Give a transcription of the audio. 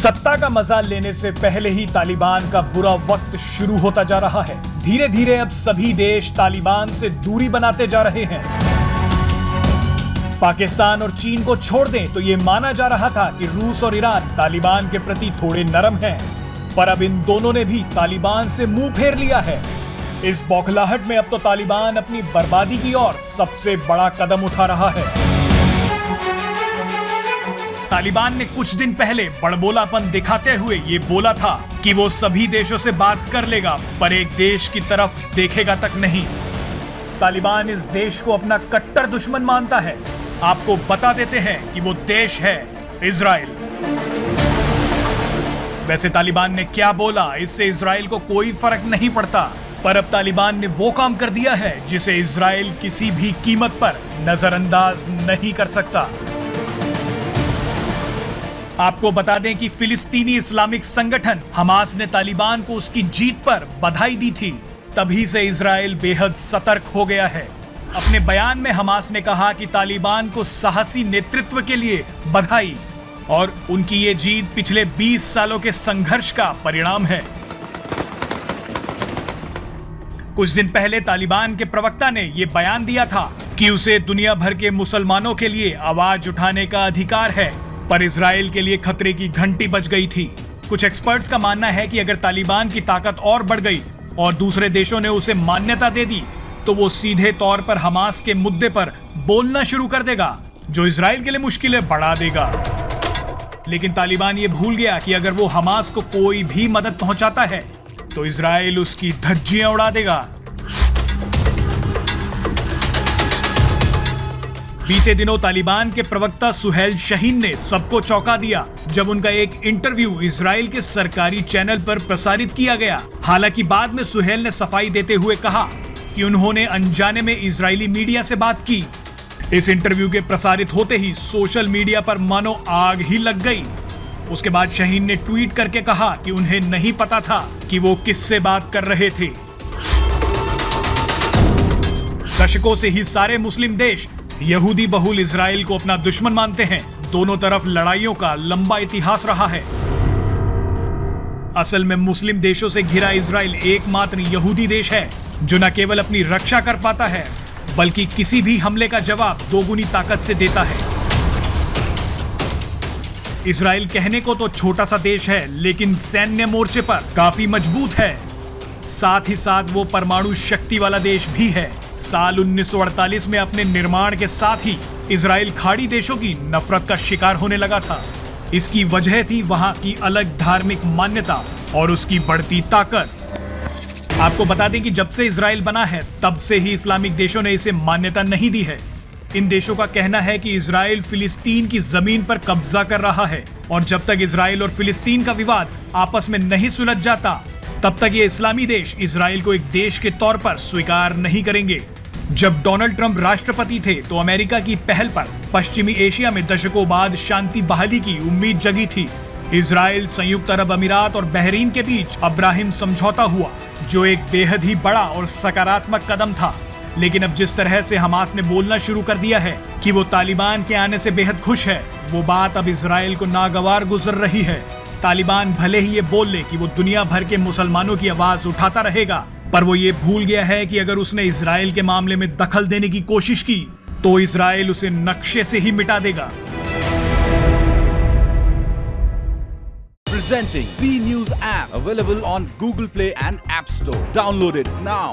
सत्ता का मजा लेने से पहले ही तालिबान का बुरा वक्त शुरू होता जा रहा है। धीरे धीरे अब सभी देश तालिबान से दूरी बनाते जा रहे हैं। पाकिस्तान और चीन को छोड़ दें तो ये माना जा रहा था कि रूस और ईरान तालिबान के प्रति थोड़े नरम हैं, पर अब इन दोनों ने भी तालिबान से मुंह फेर लिया है। इस बौखलाहट में अब तो तालिबान अपनी बर्बादी की ओर सबसे बड़ा कदम उठा रहा है। तालिबान ने कुछ दिन पहले बड़बोलापन दिखाते हुए ये बोला था कि वो सभी देशों से बात कर लेगा, पर एक देश की तरफ देखेगा तक नहीं। तालिबान इस देश को अपना कट्टर दुश्मन मानता है। आपको बता देते हैं कि वो देश है इजराइल। वैसे तालिबान ने क्या बोला, इससे इजराइल को कोई फर्क नहीं पड़ता, पर अब तालिबान ने वो काम कर दिया है जिसे इजराइल किसी भी कीमत पर नजरअंदाज नहीं कर सकता। आपको बता दें कि फिलिस्तीनी इस्लामिक संगठन हमास ने तालिबान को उसकी जीत पर बधाई दी थी। तभी से इजराइल बेहद सतर्क हो गया है। अपने बयान में हमास ने कहा कि तालिबान को साहसी नेतृत्व के लिए बधाई और उनकी ये जीत पिछले 20 सालों के संघर्ष का परिणाम है। कुछ दिन पहले तालिबान के प्रवक्ता ने यह बयान दिया था कि उसे दुनिया भर के मुसलमानों के लिए आवाज उठाने का अधिकार है, पर इजराइल के लिए खतरे की घंटी बज गई थी। कुछ एक्सपर्ट्स का मानना है कि अगर तालिबान की ताकत और बढ़ गई और दूसरे देशों ने उसे मान्यता दे दी तो वो सीधे तौर पर हमास के मुद्दे पर बोलना शुरू कर देगा, जो इजराइल के लिए मुश्किलें बढ़ा देगा। लेकिन तालिबान ये भूल गया कि अगर वो हमास को कोई भी मदद पहुंचाता है तो इजराइल उसकी धज्जियां उड़ा देगा। बीते दिनों तालिबान के प्रवक्ता सुहेल शहीन ने सबको चौंका दिया जब उनका एक इंटरव्यू इजराइल के सरकारी चैनल पर प्रसारित किया गया। हालांकि बाद में सुहेल ने सफाई देते हुए कहा कि उन्होंने अनजाने में इजरायली मीडिया से बात की। इस इंटरव्यू के प्रसारित होते ही सोशल मीडिया पर मानो आग ही लग गई। उसके बाद शहीन ने ट्वीट करके कहा कि उन्हें नहीं पता था कि वो किससे बात कर रहे थे। दशकों से ही सारे मुस्लिम देश यहूदी बहुल इजराइल को अपना दुश्मन मानते हैं। दोनों तरफ लड़ाइयों का लंबा इतिहास रहा है। असल में मुस्लिम देशों से घिरा इजराइल एकमात्र यहूदी देश है जो न केवल अपनी रक्षा कर पाता है बल्कि किसी भी हमले का जवाब दोगुनी ताकत से देता है। इजराइल कहने को तो छोटा सा देश है, लेकिन सैन्य मोर्चे पर काफी मजबूत है। साथ ही साथ वो परमाणु शक्ति वाला देश भी है। साल 1948 में अपने निर्माण के साथ ही इजराइल खाड़ी देशों की नफरत का शिकार होने लगा था। इसकी वजह थी वहां की अलग धार्मिक मान्यता और उसकी बढ़ती ताकत। आपको बता दें कि जब से इजराइल बना है तब से ही इस्लामिक देशों ने इसे मान्यता नहीं दी है। इन देशों का कहना है कि इजराइल फिलिस्तीन की जमीन पर कब्जा कर रहा है और जब तक इजराइल और फिलिस्तीन का विवाद आपस में नहीं सुलझ जाता तब तक ये इस्लामी देश इजराइल को एक देश के तौर पर स्वीकार नहीं करेंगे। जब डोनाल्ड ट्रंप राष्ट्रपति थे तो अमेरिका की पहल पर पश्चिमी एशिया में दशकों बाद शांति बहाली की उम्मीद जगी थी। इजराइल, संयुक्त अरब अमीरात और बहरीन के बीच अब्राहिम समझौता हुआ, जो एक बेहद ही बड़ा और सकारात्मक कदम था। लेकिन अब जिस तरह से हमास ने बोलना शुरू कर दिया है कि वो तालिबान के आने से बेहद खुश है, वो बात अब इजराइल को नागवार गुजर रही है। तालिबान भले ही ये बोल ले कि वो दुनिया भर के मुसलमानों की आवाज उठाता रहेगा, पर वो ये भूल गया है कि अगर उसने इजराइल के मामले में दखल देने की कोशिश की तो इजराइल उसे नक्शे से ही मिटा देगा। Presenting B News app available on Google Play and App Store. Download it now.